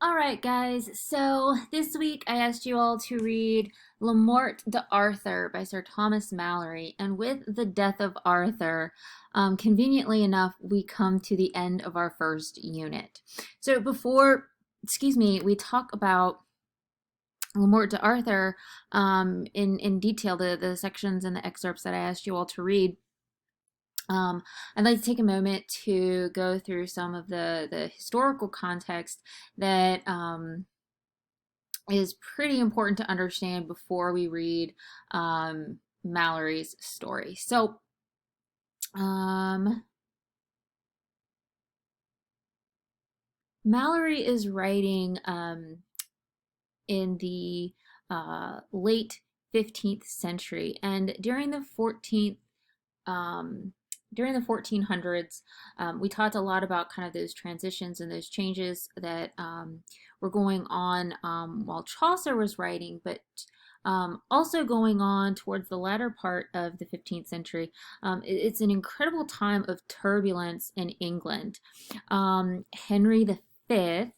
All right, guys. So this week I asked you all to read Le Morte d'Arthur by Sir Thomas Malory. And with the death of Arthur, conveniently enough, we come to the end of our first unit. So we talk about Le Morte d'Arthur in detail, the sections and the excerpts that I asked you all to read. I'd like to take a moment to go through some of the historical context that is pretty important to understand before we read Malory's story. So, Malory is writing in the late 15th century, and um, during the 1400s, we talked a lot about kind of those transitions and those changes that were going on while Chaucer was writing, but also going on towards the latter part of the 15th century. It's an incredible time of turbulence in England. Henry V,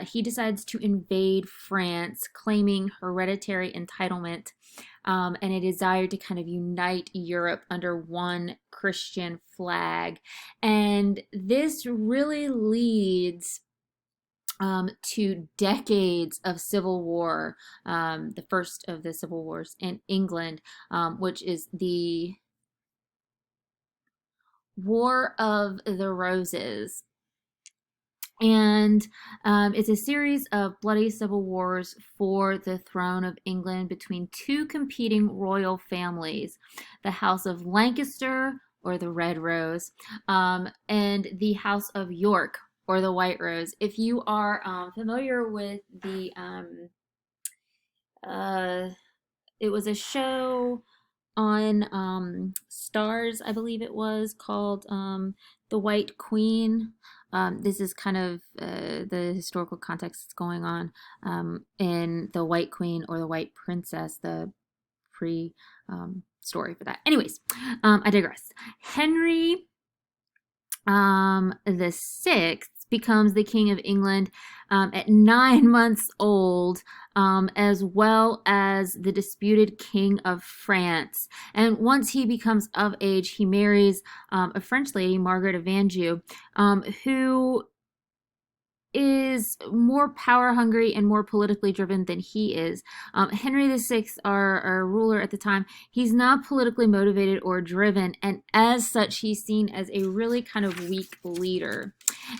he decides to invade France, claiming hereditary entitlement and a desire to kind of unite Europe under one Christian flag. And this really leads to decades of civil war, the first of the civil wars in England, which is the War of the Roses. And it's a series of bloody civil wars for the throne of England between two competing royal families, the House of Lancaster, or the Red Rose, and the House of York, or the White Rose. If you are familiar with uh, it was a show on Stars, I believe it was, called The White Queen. This is kind of the historical context that's going on in The White Queen or The White Princess, the pre story for that. Anyways, I digress. Henry the sixth becomes the King of England at 9 months old, as well as the disputed King of France. And once he becomes of age, he marries a French lady, Margaret of Anjou, who is more power hungry and more politically driven than he is. Henry VI, our ruler at the time, he's not politically motivated or driven, and as such, he's seen as a really kind of weak leader.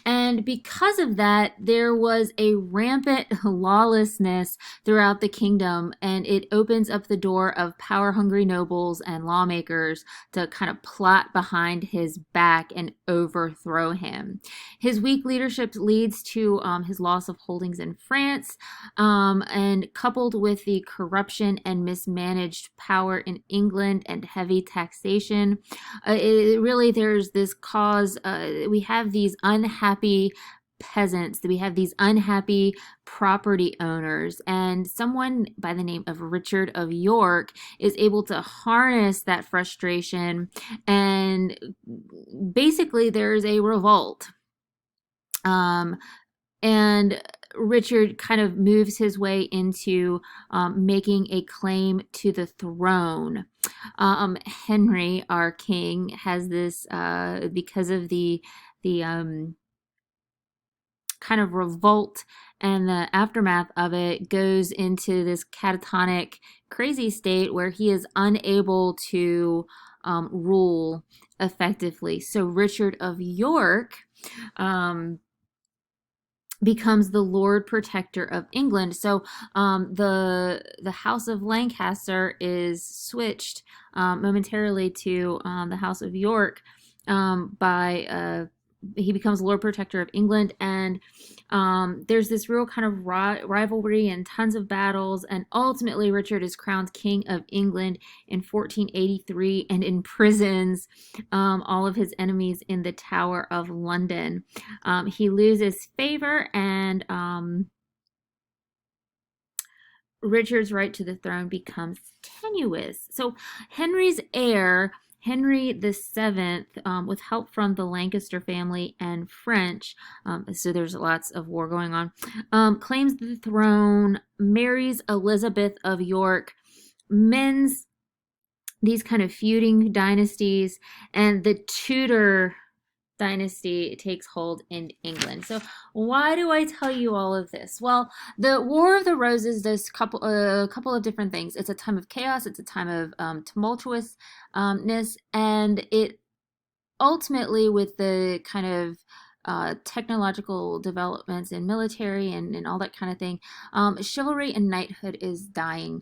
And because of that, there was a rampant lawlessness throughout the kingdom, and it opens up the door of power hungry nobles and lawmakers to kind of plot behind his back and overthrow him. His weak leadership leads to his loss of holdings in France, and coupled with the corruption and mismanaged power in England and heavy taxation, there's this cause. We have these unhappy peasants, we have these unhappy property owners, and someone by the name of Richard of York is able to harness that frustration, and basically there's a revolt. And Richard kind of moves his way into making a claim to the throne. Henry, our king, has this because of the kind of revolt and the aftermath of it, goes into this catatonic, crazy state where he is unable to rule effectively. So Richard of York becomes the Lord Protector of England. So the House of Lancaster is switched momentarily to the House of York by he becomes Lord Protector of England, and there's this real kind of rivalry and tons of battles, and ultimately Richard is crowned King of England in 1483 and imprisons all of his enemies in the Tower of London. He loses favor, and Richard's right to the throne becomes tenuous. So Henry's heir Henry VII, with help from the Lancaster family and French, so there's lots of war going on, claims the throne, marries Elizabeth of York, mends these kind of feuding dynasties, and the Tudor dynasty takes hold in England. So why do I tell you all of this? Well, the War of the Roses does a couple of different things. It's a time of chaos. It's a time of tumultuousness, and it ultimately, with the kind of technological developments in military and all that kind of thing, chivalry and knighthood is dying.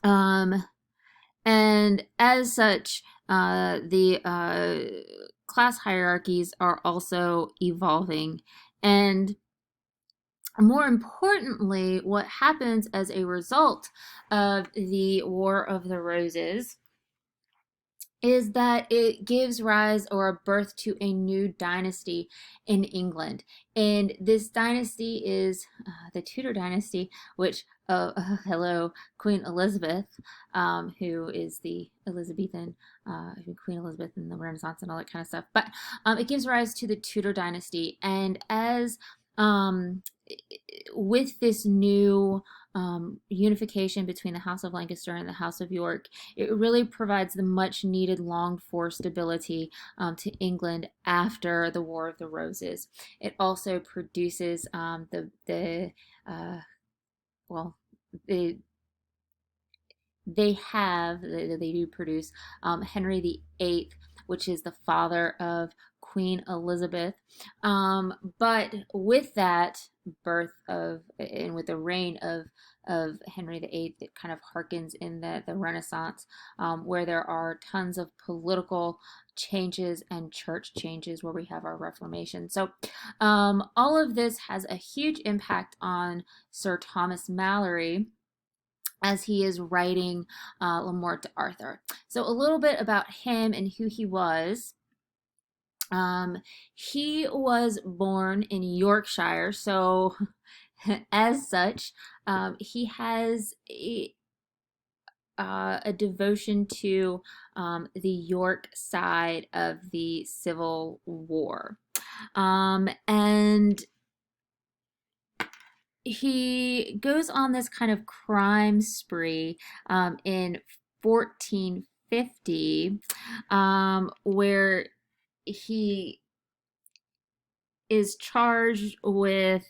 Um, and as such, the class hierarchies are also evolving. And more importantly, what happens as a result of the War of the Roses is that it gives rise or birth to a new dynasty in England. And this dynasty is the Tudor dynasty, which, hello, Queen Elizabeth, who is the Elizabethan, Queen Elizabeth in the Renaissance and all that kind of stuff. But it gives rise to the Tudor dynasty. And as um, with this new unification between the House of Lancaster and the House of York, it really provides the much needed longed for stability to England after the War of the Roses. It also produces well, the they do produce Henry VIII, which is the father of Queen Elizabeth. But with that birth of and with the reign of Henry VIII, it kind of harkens in the Renaissance, where there are tons of political changes and church changes, where we have our Reformation. So all of this has a huge impact on Sir Thomas Malory as he is writing Le Morte d'Arthur. So a little bit about him and who he was. He was born in Yorkshire, so as such, he has a devotion to the York side of the Civil War. And he goes on this kind of crime spree in 1450, where he is charged with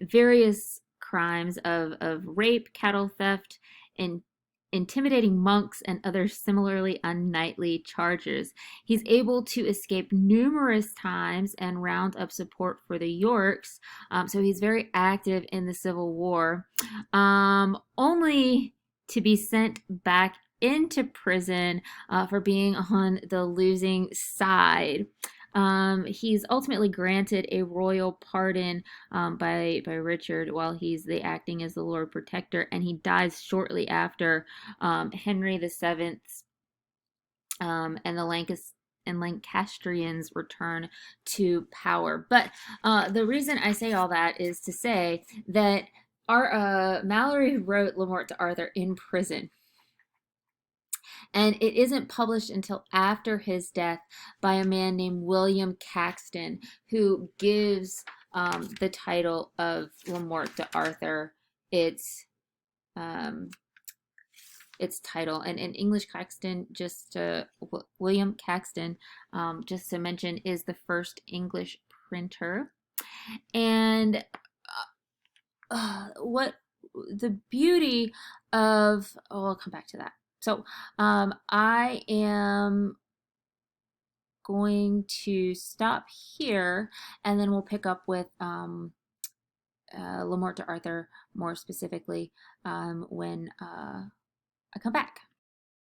various crimes of rape, cattle theft, and intimidating monks and other similarly unknightly charges. He's able to escape numerous times and round up support for the Yorks. So he's very active in the Civil War, only to be sent back into prison for being on the losing side. He's ultimately granted a royal pardon by Richard while he's acting as the Lord Protector, and he dies shortly after Henry VII's and the Lancastrians return to power. But the reason I say all that is to say that our Malory wrote Le Morte d'Arthur in prison, and it isn't published until after his death by a man named William Caxton, who gives the title of Le Morte d'Arthur um, its title. And in English, Caxton, William Caxton, just to mention, is the first English printer. And what the beauty of, I'll come back to that. So I am going to stop here, and then we'll pick up with Le Morte d'Arthur more specifically when I come back.